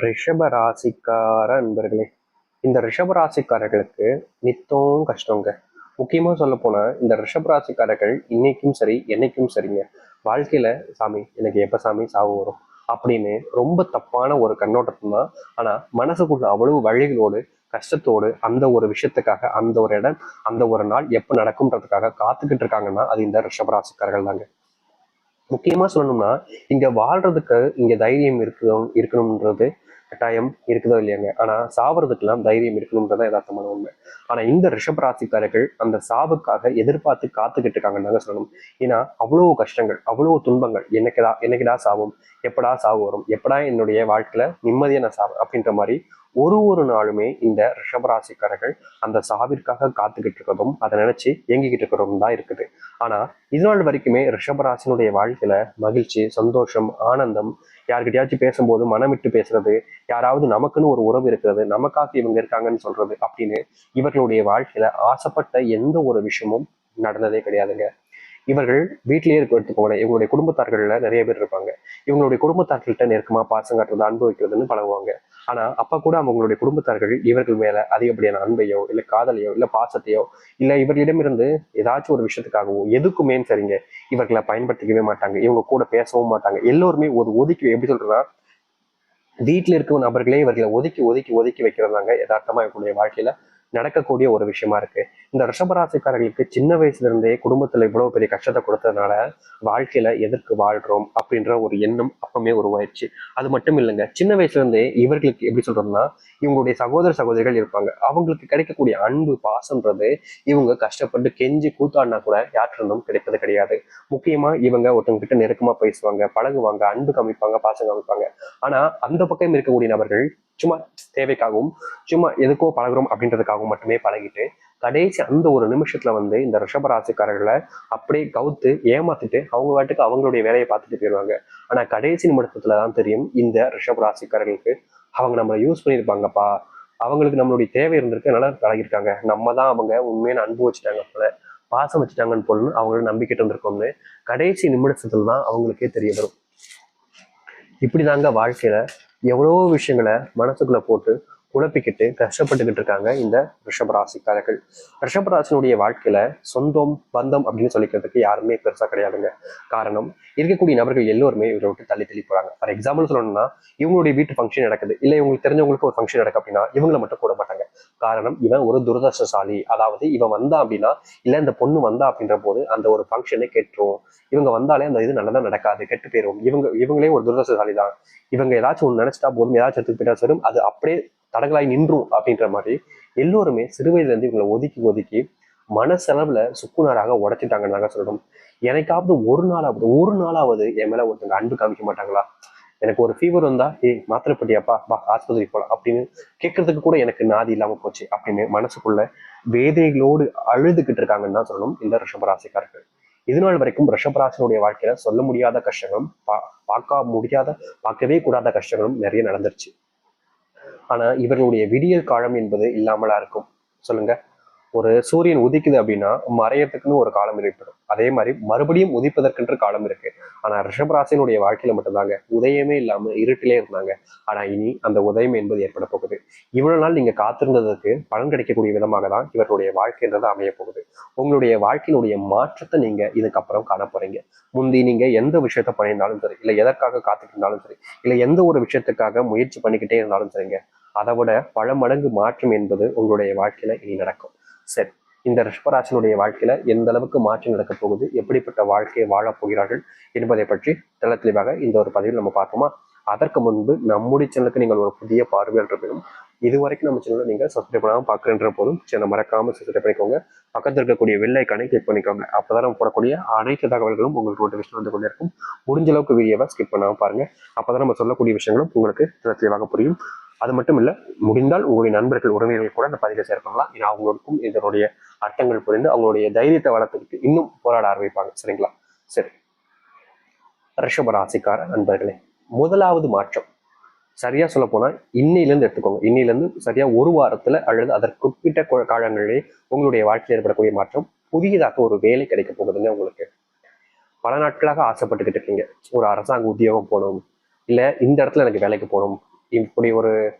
ரிஷப ராசிக்கார அன்பர்களே, இந்த ரிஷப ராசிக்காரர்களுக்கு நித்தம் கஷ்டங்க. முக்கியமா சொல்ல போனா இந்த ரிஷப ராசிக்காரர்கள் இன்னைக்கும் சரி என்னைக்கும் சரிங்க, வாழ்க்கையில சாமி எனக்கு எப்ப சாமி சாவு வரும் அப்படின்னு ரொம்ப தப்பான ஒரு கண்ணோட்டத்தை தான். ஆனா மனசுக்குள்ள அவ்வளவு வழிகளோடு கஷ்டத்தோடு அந்த ஒரு விஷயத்துக்காக அந்த ஒரு இடம் அந்த ஒரு நாள் எப்ப நடக்கும்ன்றதுக்காக காத்துக்கிட்டு இருக்காங்கன்னா அது இந்த ரிஷப ராசிக்காரர்கள் தாங்க. முக்கியமா சொல்லணும்னா இங்க வாழ்றதுக்கு இங்க தைரியம் இருக்கணும்ன்றது கட்டாயம் இருக்குதோ இல்லையாங்க. ஆனா சாவறதுக்கெல்லாம் தைரியம் இருக்கணும்ன்றதான் யதார்த்தமான உண்மை. ஆனா இந்த ரிஷப ராசிக்காரர்கள் அந்த சாவுக்காக எதிர்பார்த்து காத்துக்கிட்டு இருக்காங்கன்னு தாங்க சொல்லணும். ஏன்னா அவ்வளவு கஷ்டங்கள் அவ்வளவு துன்பங்கள், என்னைக்குடா சாவும், எப்படா சாவு வரும், எப்படா என்னுடைய வாழ்க்கையில நிம்மதியா நான் சாவு அப்படின்ற மாதிரி ஒரு நாளுமே இந்த ரிஷபராசிக்காரர்கள் அந்த சாவிற்காக காத்துக்கிட்டு இருக்கிறதும் அதை நினைச்சு இயங்கிக்கிட்டு இருக்கிறதும் தான் இருக்குது. ஆனா இது நாள் வரைக்குமே ரிஷபராசினுடைய வாழ்க்கையில மகிழ்ச்சி, சந்தோஷம், ஆனந்தம், யாருக்கிட்டையாச்சும் பேசும்போது மனம் விட்டு பேசுறது, யாராவது நமக்குன்னு ஒரு உறவு இருக்கிறது, நமக்காக இவங்க இருக்காங்கன்னு சொல்றது அப்படின்னு இவர்களுடைய வாழ்க்கையில ஆசைப்பட்ட எந்த ஒரு விஷயமும் நடந்ததே கிடையாதுங்க. இவர்கள் வீட்டிலேயே இருக்க எடுத்துக்கோங்களேன், இவங்களுடைய குடும்பத்தார்கள்ல நிறைய பேர் இருப்பாங்க. இவங்களுடைய குடும்பத்தார்கள்ட்ட நெருக்கமா பாசம் காட்டுறது, அன்பு வைக்கிறதுன்னு பழகுவாங்க. ஆனா அப்ப கூட அவங்களுடைய குடும்பத்தார்கள் இவர்கள் மேல அதிகப்படியான அன்பையோ இல்ல காதலையோ இல்ல பாசத்தையோ இல்ல இவர்களிடமிருந்து ஏதாச்சும் ஒரு விஷயத்துக்காகவோ எதுக்குமே சரிங்க இவர்களை பயன்படுத்திக்கவே மாட்டாங்க. இவங்க கூட பேசவும் மாட்டாங்க. எல்லோருமே ஒரு ஒதுக்கி, எப்படி சொல்றதா, வீட்டில் இருக்கும் நபர்களே இவர்களை ஒதுக்கி ஒதுக்கி ஒதுக்கி வைக்கிறதாங்க யதார்த்தமா இவங்களுடைய வாழ்க்கையில நடக்கக்கூடிய ஒரு விஷயமா இருக்கு. இந்த ரிஷபராசிக்காரர்களுக்கு சின்ன வயசுல இருந்தே குடும்பத்துல இவ்வளவு பெரிய கஷ்டத்தை கொடுத்ததுனால வாழ்க்கையில எதற்கு வாழ்றோம் அப்படின்ற ஒரு எண்ணம் அப்பவுமே உருவாயிடுச்சு. அது மட்டும் இல்லைங்க, சின்ன வயசுல இருந்தே இவர்களுக்கு எப்படி சொல்றோம்னா இவங்களுடைய சகோதர சகோதரிகள் இருப்பாங்க. அவங்களுக்கு கிடைக்கக்கூடிய அன்பு பாசம்ன்றது இவங்க கஷ்டப்பட்டு கெஞ்சி கூத்தாடினா கூட யாற்றிருந்தும் கிடைப்பது கிடையாது. முக்கியமா இவங்க ஒருத்தவங்க கிட்ட நெருக்கமா பேசுவாங்க, பழகுவாங்க, அன்பு காமிப்பாங்க, பாசம் காமிப்பாங்க. ஆனா அந்த பக்கம் இருக்கக்கூடிய நபர்கள் சும்மா தேவைக்காகவும் சும்மா எதுக்கோ பழகுறோம் அப்படின்றதுக்காகவும் மட்டுமே பழகிட்டு கடைசி அந்த ஒரு நிமிஷத்துல இந்த ரிஷபராசிக்காரர்களை அப்படியே கவுத்து ஏமாத்திட்டு அவங்க வாட்டுக்கு அவங்களுடைய வேலையை பார்த்துட்டு போயிடுவாங்க. ஆனா கடைசி நிமிடத்துலதான் தெரியும் இந்த ரிஷபராசிக்காரர்களுக்கு அவங்க நம்மளை யூஸ் பண்ணியிருப்பாங்கப்பா, அவங்களுக்கு நம்மளுடைய தேவை இருந்திருக்கு, நல்லா பழகிருக்காங்க, நம்ம தான் அவங்க உண்மையான அன்பு வச்சுட்டாங்க போல, பாசம் வச்சுட்டாங்கன்னு போல அவங்களுக்கு நம்பிக்கிட்டு இருந்திருக்கோம்னு கடைசி நிமிடத்துல தான் அவங்களுக்கே தெரிய வரும். இப்படிதாங்க வாழ்க்கையில எவ்வளவோ விஷயங்களை மனசுக்குள்ள போட்டு குழப்பிக்கிட்டு கஷ்டப்பட்டுக்கிட்டு இருக்காங்க இந்த ரிஷபராசிக்காரர்கள். ரிஷபராசினுடைய வாழ்க்கையில சொந்தம் பந்தம் அப்படின்னு சொல்லிக்கிறதுக்கு யாருமே பெருசா கிடையாதுங்க. காரணம், இருக்கக்கூடிய நபர்கள் எல்லோருமே இவரை விட்டு தள்ளி தள்ளி போறாங்க. ஃபார் எக்ஸாம்பிள் சொல்லணும்னா இவங்களுடைய வீட்டு ஃபங்க்ஷன் நடக்குது, இல்லை இவங்களுக்கு தெரிஞ்சவங்களுக்கு ஒரு ஃபங்க்ஷன் நடக்கு அப்படின்னா இவங்களை மட்டும் கூட மாட்டாங்க. காரணம், இவன் ஒரு துரதிருஷ்டசாலி, அதாவது இவன் வந்தா அப்படின்னா இல்ல இந்த பொண்ணு வந்தா அப்படின்ற போது அந்த ஒரு ஃபங்க்ஷனை கெட்டுரும், இவங்க வந்தாலே அந்த இது நல்லதா நடக்காது, கெட்டு போயிடும், இவங்களே ஒரு துரதிருஷ்டசாலி தான், இவங்க ஏதாச்சும் ஒன்று நினைச்சிட்டா போதும், ஏதாச்சும் எடுத்துட்டு போயிட்டா சரி அது அப்படியே தடங்களாய் நின்றும் அப்படின்ற மாதிரி எல்லோருமே சிறு வயதுல இருந்து இவங்களை ஒதுக்கி ஒதுக்கி மனசளவுல சுக்குநராக உடைச்சிட்டாங்கன்னு சொல்லணும். எனக்காவது ஒரு நாளாவது என் மேல ஒருத்தங்க அன்பு காமிக்க மாட்டாங்களா? எனக்கு ஒரு ஃபீவர் வந்தா மாத்திரை போட்டியாப்பா, வா ஆஸ்பத்திரி போலாம் அப்படின்னு கேட்கறதுக்கு கூட எனக்கு நாதி இல்லாம போச்சு அப்படின்னு மனசுக்குள்ள வேதைகளோடு அழுதுகிட்டு இருக்காங்கன்னு தான் சொல்லணும் இந்த ரிஷபராசிக்காரர்கள். இது நாள் வரைக்கும் ரிஷபராசினுடைய வாழ்க்கையில சொல்ல முடியாத கஷ்டங்களும் பார்க்கவே கூடாத கஷ்டங்களும் நிறைய நடந்துருச்சு. ஆனா இவர்களுடைய விடியல் காலம் என்பது இல்லாமலா இருக்கும் சொல்லுங்க. ஒரு சூரியன் உதிக்குது அப்படின்னா மறையத்துக்குன்னு ஒரு காலம் ஏற்படும், அதே மாதிரி மறுபடியும் உதிப்பதற்கென்று காலம் இருக்கு. ஆனா ரிஷபராசினுடைய வாழ்க்கையில மட்டும்தாங்க உதயமே இல்லாம இருட்டிலே இருந்தாங்க. ஆனா இனி அந்த உதயம் என்பது ஏற்பட போகுது. இவ்வளவு நாள் நீங்க காத்திருந்ததுக்கு பலன் கிடைக்கக்கூடிய விதமாக தான் இவருடைய வாழ்க்கைன்றது அமைய போகுது. உங்களுடைய வாழ்க்கையினுடைய மாற்றத்தை நீங்க இதுக்கப்புறம் காண போறீங்க. முந்தி நீங்க எந்த விஷயத்த பண்ணியிருந்தாலும் சரி, இல்லை எதற்காக காத்துட்டு இருந்தாலும் சரி, இல்லை எந்த ஒரு விஷயத்துக்காக முயற்சி பண்ணிக்கிட்டே இருந்தாலும் சரிங்க, அதை விட பல மடங்கு மாற்றம் என்பது உங்களுடைய வாழ்க்கையில இனி நடக்கும். சரி, இந்த ரிஷபராசினுடைய வாழ்க்கையில எந்த அளவுக்கு மாற்றம் நடக்க போகுது, எப்படிப்பட்ட வாழ்க்கையை வாழப் போகிறார்கள் என்பதை பற்றி தெள்ள தெளிவாக இந்த ஒரு பதிவில் நம்ம பார்ப்போமா? அதற்கு முன்பு நம்முடைய சேனலுக்கு நீங்கள் ஒரு புதிய பார்வையாளர் போதும், இதுவரைக்கும் நம்ம சேனலை நீங்க சப்ஸ்கிரைப் பண்ணாமல் பார்க்குறன்ற போதும் சேனல் மறக்காம சப்ஸ்கிரைப் பண்ணிக்கோங்க. பக்கத்தில் இருக்கக்கூடிய வெள்ளை ஐக்கானை கிளிக் பண்ணிக்கோங்க. அப்பதான் நம்ம போடக்கூடிய அனைத்து தகவல்களும் உங்களுக்கு நோட்டிஃபிகேஷன் வந்து கொண்டே இருக்கும். முடிஞ்ச அளவுக்கு வீடியோவை ஸ்கிப் பண்ணாமல் பாருங்க. அப்பதான் நம்ம சொல்லக்கூடிய விஷயங்களும் உங்களுக்கு தெளிவாக புரியும். அது மட்டும் இல்ல, முடிந்தால் உங்களுடைய நண்பர்கள் உறவினர்கள் கூட அந்த பதிவை சேர்க்கலாம். ஏன்னா அவங்களுக்கும் இதனுடைய அர்த்தங்கள் புரிந்து அவங்களுடைய தைரியத்தை வளர்த்துக்கிட்டு இன்னும் போராட ஆரம்பிப்பாங்க. சரிங்களா? சரி, ரிஷபராசிக்கார நண்பர்களே, முதலாவது மாற்றம் சரியா சொல்ல போனா இன்னையிலிருந்து எடுத்துக்கோங்க. இன்னையிலிருந்து சரியா ஒரு வாரத்துல அல்லது அதற்குட்பிட்ட காலங்களிலே உங்களுடைய வாழ்க்கையில் ஏற்படக்கூடிய மாற்றம், புதியதாக ஒரு வேலை கிடைக்க போகுதுங்க உங்களுக்கு. பல நாட்களாக ஆசைப்பட்டுக்கிட்டு இருக்கீங்க, ஒரு அரசாங்க உத்தியோகம் போகணும், இல்ல இந்த இடத்துல எனக்கு வேலைக்கு போகணும், இப்படி ஒரு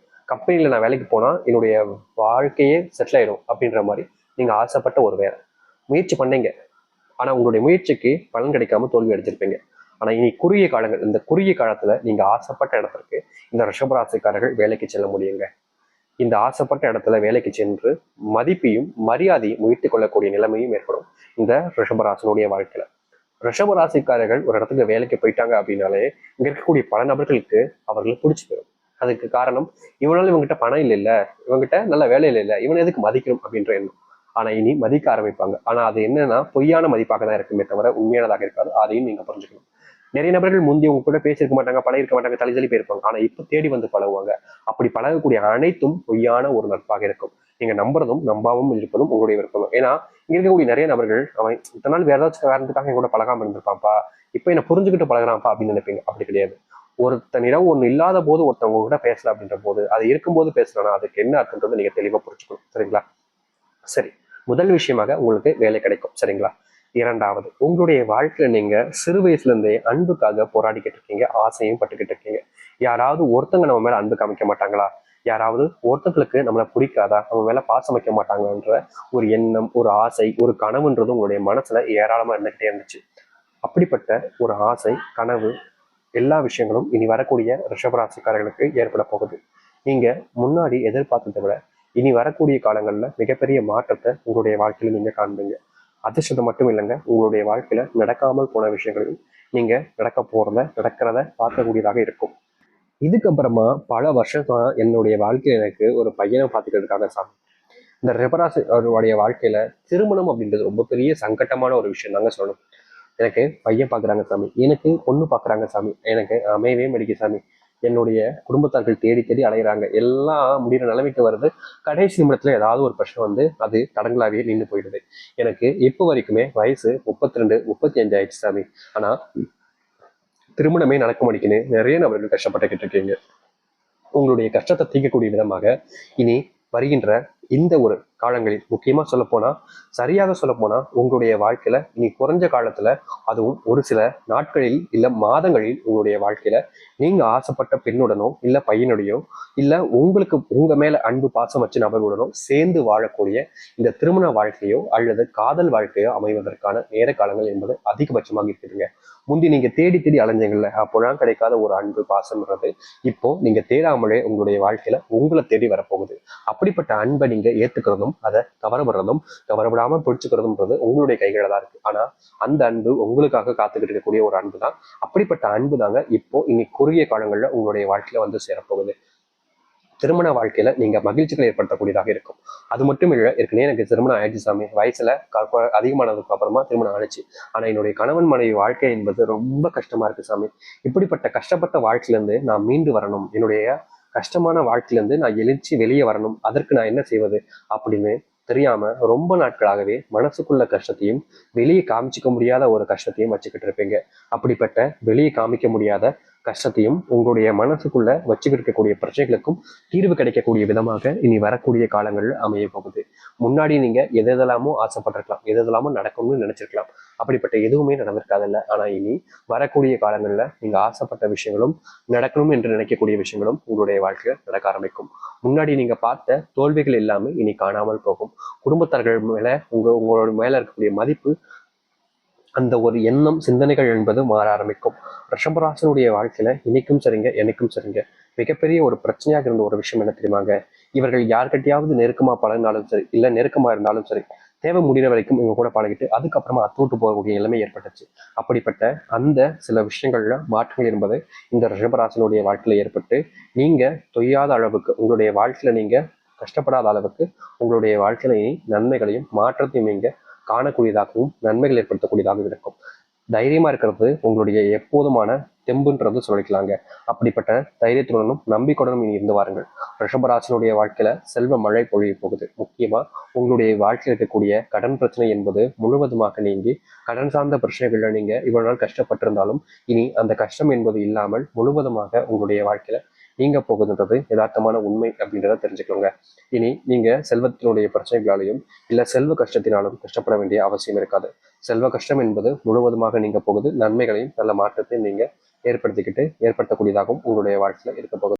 கம்பெனியில் நான் வேலைக்கு போனால் என்னுடைய வாழ்க்கையே செட்டில் ஆயிடும் அப்படின்ற மாதிரி நீங்கள் ஆசைப்பட்ட ஒரு வேலை முயற்சி பண்ணீங்க. ஆனால் உங்களுடைய முயற்சிக்கு பலன் கிடைக்காம தோல்வி அடைஞ்சிருப்பீங்க. ஆனால் இனி குறுகிய காலங்கள், இந்த குறுகிய காலத்தில் நீங்கள் ஆசைப்பட்ட இடத்திற்கு இந்த ரிஷபராசிக்காரர்கள் வேலைக்கு செல்ல முடியுங்க. இந்த ஆசைப்பட்ட இடத்துல வேலைக்கு சென்று மதிப்பையும் மரியாதையும் உயர்த்தி கொள்ளக்கூடிய நிலைமையும் ஏற்படும் இந்த ரிஷபராசனுடைய வாழ்க்கையில. ரிஷபராசிக்காரர்கள் ஒரு இடத்துக்கு வேலைக்கு போயிட்டாங்க அப்படின்னாலே இங்க இருக்கக்கூடிய பல நபர்களுக்கு அவர்களுக்கு பிடிச்சி போயிடும். அதுக்கு காரணம், இவனால இவங்ககிட்ட பணம் இல்ல, இவங்ககிட்ட நல்ல வேலை இல்ல, இவனை எதுக்கு மதிக்கணும் அப்படின்ற எண்ணம். ஆனா இனி மதிக்க ஆரம்பிப்பாங்க. ஆனா அது என்னன்னா பொய்யான மதிப்பாக தான் இருக்குமே தவிர உண்மையானதாக இருக்காது. அதையும் நீங்க புரிஞ்சுக்கணும். நிறைய நபர்கள் முந்தி உங்க கூட பேசியிருக்க மாட்டாங்க, பழகிருக்க மாட்டாங்க, தள்ளி போயிருப்பாங்க. ஆனா இப்ப தேடி வந்து பழகுவாங்க. அப்படி பழகக்கூடிய அனைத்தும் பொய்யான ஒரு நட்பாக இருக்கும். நீங்க நம்புறதும் நம்பாமல் இருப்பதும் உங்களுடைய விருப்பம். ஏன்னா இங்க இருக்கக்கூடிய நிறைய நபர்கள் அவன் இத்தனை நாள் வேற ஏதாச்சும் காரணத்துக்காக என் கூட பழகாம இருந்திருப்பான்ப்பா, இப்ப என்ன புரிஞ்சுக்கிட்டு பழகிறான்ப்பா அப்படின்னு நினைப்பீங்க. அப்படி கிடையாது. ஒருத்தனிடம் ஒண்ணு இல்லாத போது ஒருத்தவங்க கூட பேசல அப்படின்ற போது, அது இருக்கும்போது பேசலன்னா அதுக்கு என்ன அர்த்தம்ன்றது நீங்க தெளிவா புரிஞ்சுக்கணும். சரிங்களா? சரி, முதல் விஷயமாக உங்களுக்கு வேலை கிடைக்கும். சரிங்களா? இரண்டாவது, உங்களுடைய வாழ்க்கையில நீங்க சிறு வயசுல இருந்தே அன்புக்காக போராடிக்கிட்டு இருக்கீங்க, ஆசையும் பட்டுக்கிட்டு இருக்கீங்க. யாராவது ஒருத்தங்க நம்ம மேல அன்பு காமிக்க மாட்டாங்களா, யாராவது ஒருத்தங்களுக்கு நம்மளை பிடிக்காதா, நம்ம மேல பாசம் வைக்க மாட்டாங்கன்ற ஒரு எண்ணம், ஒரு ஆசை, ஒரு கனவுன்றது உங்களுடைய மனசுல ஏராளமா இருந்துகிட்டே இருந்துச்சு. அப்படிப்பட்ட ஒரு ஆசை, கனவு, எல்லா விஷயங்களும் இனி வரக்கூடிய ரிஷபராசிக்காரர்களுக்கு ஏற்பட போகுது. நீங்க முன்னாடி எதிர்பார்த்ததை விட இனி வரக்கூடிய காலங்கள்ல மிகப்பெரிய மாற்றத்தை உங்களுடைய வாழ்க்கையில நீங்க காண்பீங்க. அதிர்ஷ்டத்தை மட்டும் இல்லைங்க, உங்களுடைய வாழ்க்கையில நடக்காமல் போன விஷயங்களையும் நீங்க நடக்கிறத பார்க்கக்கூடியதாக இருக்கும். இதுக்கப்புறமா பல வருஷமா என்னுடைய வாழ்க்கையில எனக்கு ஒரு பையனை பார்த்துக்கிட்டு இருக்காங்க சாமி. இந்த ரிஷபராசி அவருடைய வாழ்க்கையில திருமணம் அப்படின்றது ரொம்ப பெரிய சங்கட்டமான ஒரு விஷயம் தாங்க சொல்லணும். எனக்கு பையன் பார்க்குறாங்க சாமி, எனக்கு பொண்ணு பார்க்குறாங்க சாமி, எனக்கு அமையவே மாட்டேங்குது சாமி, என்னுடைய குடும்பத்தார்கள் தேடி தேடி அலைகிறாங்க, எல்லாம் முடிகிற நிலைமைக்கு வருது. கடைசி நிமிடத்துல ஏதாவது ஒரு பிரச்சனை வந்து அது தடங்களாவே நின்று போயிடுது. எனக்கு இப்போ வரைக்குமே வயசு 32 35 ஆயிடுச்சு சாமி. ஆனா திருமணமே நடக்க மாட்டேங்குன்னு நிறைய நபர்கள் கஷ்டப்பட்டுக்கிட்டு இருக்கீங்க. உங்களுடைய கஷ்டத்தை தீர்க்கக்கூடிய விதமாக இனி வருகின்ற இந்த ஒரு காலங்களில், முக்கியமா சொல்ல போனா, சரியாக சொல்ல போனா உங்களுடைய வாழ்க்கையில இனி குறைஞ்ச காலத்துல, அதுவும் ஒரு சில நாட்களில் இல்ல மாதங்களில் உங்களுடைய வாழ்க்கையில நீங்க ஆசைப்பட்ட பெண்ணுடனோ இல்ல பையனுடையோ இல்ல உங்களுக்கு உங்க மேல அன்பு பாசம் வச்ச நபர்களுடனோ சேர்ந்து வாழக்கூடிய இந்த திருமண வாழ்க்கையோ அல்லது காதல் வாழ்க்கையோ அமைவதற்கான நேர காலங்கள் என்பது அதிகபட்சமாக இருக்குதுங்க. முந்தி நீங்க தேடி தேடி அலைஞ்சீங்கல்ல, அப்போலாம் கிடைக்காத ஒரு அன்பு பாசம்ன்றது இப்போ நீங்க தேடாமலே உங்களுடைய வாழ்க்கையில உங்களை தேடி வரப்போகுது. அப்படிப்பட்ட அன்பை நீங்க ஏத்துக்கிறதும் அதை கவரப்படுறதும் கவரப்படாம பிடிச்சுக்கிறதும்ன்றது உங்களுடைய கைகளை தான் இருக்கு. ஆனா அந்த அன்பு உங்களுக்காக காத்துக்கிட்டு இருக்கக்கூடிய ஒரு அன்பு தான். அப்படிப்பட்ட அன்பு தாங்க இப்போ இனி குறுகிய காலங்கள்ல உங்களுடைய வாழ்க்கையில வந்து சேரப்போகுது. திருமண வாழ்க்கையில நீங்க மகிழ்ச்சிகள் ஏற்படுத்தக்கூடியதாக இருக்கும். அது மட்டும் இல்ல, ஏற்கனவே எனக்கு திருமணம் ஆயிடுச்சு சாமி, வயசுல அதிகமானதுக்கு அப்புறமா திருமணம் ஆயிடுச்சு. ஆனா என்னுடைய கணவன் மனைவி வாழ்க்கை என்பது ரொம்ப கஷ்டமா இருக்கு சாமி. இப்படிப்பட்ட கஷ்டப்பட்ட வாழ்க்கையில இருந்து நான் மீண்டு வரணும், என்னுடைய கஷ்டமான வாழ்க்கையில இருந்து நான் எழுச்சி வெளியே வரணும், அதற்கு நான் என்ன செய்வது அப்படின்னு தெரியாம ரொம்ப நாட்களாகவே மனசுக்குள்ள கஷ்டத்தையும் வெளியே காமிச்சிக்க முடியாத ஒரு கஷ்டத்தையும் வச்சுக்கிட்டு இருப்பீங்க. அப்படிப்பட்ட வெளியே காமிக்க முடியாத கஷ்டத்தையும் உங்களுடைய மனசுக்குள்ள வச்சுக்கிட்டு இருக்கக்கூடிய பிரச்சனைகளுக்கும் தீர்வு கிடைக்கக்கூடிய விதமாக இனி வரக்கூடிய காலங்கள் அமைய போகுது. முன்னாடி நீங்க எதெல்லாமோ ஆசைப்பட்டிருக்கலாம், எதெல்லாமோ நடக்கணும்னு நினைச்சிருக்கலாம், அப்படிப்பட்ட எதுவுமே நடந்திருக்காதில்ல. ஆனா இனி வரக்கூடிய காலங்கள்ல நீங்க ஆசைப்பட்ட விஷயங்களும் நடக்கணும் என்று நினைக்கக்கூடிய விஷயங்களும் உங்களுடைய வாழ்க்கையில நடக்க ஆரம்பிக்கும். முன்னாடி நீங்க பார்த்த தோல்விகள் எல்லாமே இனி காணாமல் போகும். குடும்பத்தார்கள் மேல உங்களோட மேல இருக்கக்கூடிய மதிப்பு, அந்த ஒரு எண்ணம், சிந்தனைகள் என்பது மாற ஆரம்பிக்கும். ரிஷபராசனுடைய வாழ்க்கையில இன்னைக்கும் சரிங்க, என்னைக்கும் சரிங்க, மிகப்பெரிய ஒரு பிரச்சனையாக இருந்த ஒரு விஷயம் என்ன தெரியுமாங்க? இவர்கள் யார்கிட்டயாவது நெருக்கமா பழகினாலும் சரி, இல்ல நெருக்கமா இருந்தாலும் சரி, தேவை முடிகிற வரைக்கும் இவங்க கூட பழகிட்டு அதுக்கப்புறமா அத்துவிட்டு போகக்கூடிய நிலைமை ஏற்பட்டுச்சு. அப்படிப்பட்ட அந்த சில விஷயங்கள்ல மாற்றங்கள் என்பது இந்த ரிஷபராசனுடைய வாழ்க்கையில ஏற்பட்டு, நீங்க தொய்யாத அளவுக்கு உங்களுடைய வாழ்க்கையில நீங்க கஷ்டப்படாத அளவுக்கு உங்களுடைய வாழ்க்கையில நன்மைகளையும் மாற்றத்தையும் நீங்க காணக்கூடியதாகவும் நன்மைகள் ஏற்படுத்தக்கூடியதாகவும் இருக்கும். தைரியமா இருக்கிறது உங்களுடைய எப்போதுமான தெம்புன்றது சொல்லிக்கலாங்க. அப்படிப்பட்ட தைரியத்துடனும் நம்பிக்கையுடனும் இனி இருந்து வாருங்கள். ரிஷபராசினுடைய வாழ்க்கையில செல்வ மழை பொழிய போகுது. முக்கியமா உங்களுடைய வாழ்க்கையில் இருக்கக்கூடிய கடன் பிரச்சனை என்பது முழுவதுமாக நீங்கி, கடன் சார்ந்த பிரச்சனைகள்ல நீங்க இவ்வளவு நாள் கஷ்டப்பட்டிருந்தாலும் இனி அந்த கஷ்டம் என்பது இல்லாமல் முழுவதுமாக உங்களுடைய வாழ்க்கையில நீங்க போகுதுன்றது யதார்த்தமான உண்மை அப்படின்றத தெரிஞ்சுக்கோங்க. இனி நீங்க செல்வத்தினுடைய பிரச்சனைகளாலையும் இல்ல செல்வ கஷ்டத்தினாலும் கஷ்டப்பட வேண்டிய அவசியம் இருக்காது. செல்வ கஷ்டம் என்பது முழுவதுமாக நீங்க போகுது. நன்மைகளையும் நல்ல மாற்றத்தையும் நீங்க ஏற்படுத்தக்கூடியதாகவும் உங்களுடைய வாழ்க்கையில இருக்க போகுது.